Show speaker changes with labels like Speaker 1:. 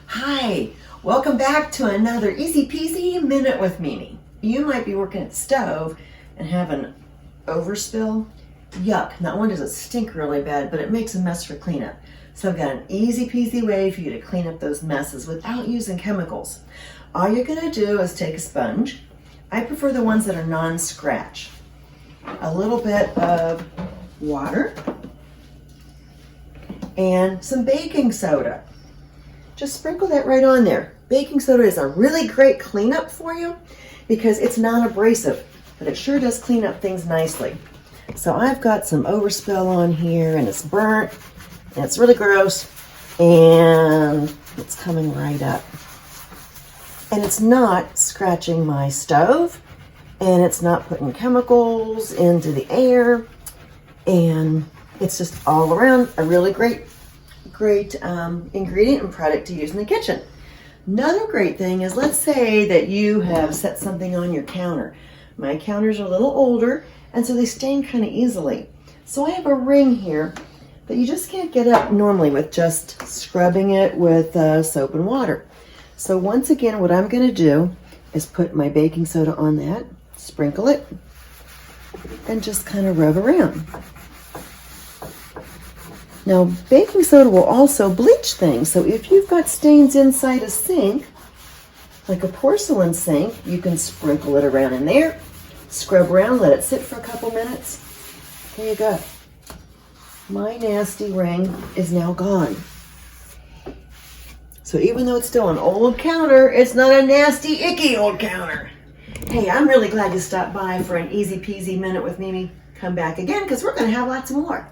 Speaker 1: Hi, welcome back to another Easy Peasy Minute with Mimi. You might be working at the stove and have an overspill. Yuck, not only does it stink really bad, but it makes a mess for cleanup. So I've got an easy peasy way for you to clean up those messes without using chemicals. All you're gonna do is take a sponge. I prefer the ones that are non-scratch. A little bit of water and some baking soda. Just sprinkle that right on there. Baking soda is a really great cleanup for you because it's non-abrasive, but it sure does clean up things nicely. So I've got some overspill on here and it's burnt and it's really gross and it's coming right up. And it's not scratching my stove and it's not putting chemicals into the air, and it's just all around a really great ingredient and product to use in the kitchen. Another great thing is, let's say that you have set something on your counter. My counters are a little older and so they stain kind of easily. So I have a ring here that you just can't get up normally with just scrubbing it with soap and water. So once again, what I'm going to do is put my baking soda on that, sprinkle it, and just kind of rub around. Now, baking soda will also bleach things. So if you've got stains inside a sink, like a porcelain sink, you can sprinkle it around in there, scrub around, let it sit for a couple minutes. There you go. My nasty ring is now gone. So even though it's still an old counter, it's not a nasty, icky old counter. Hey, I'm really glad you stopped by for an Easy Peasy Minute with Mimi. Come back again because we're going to have lots more.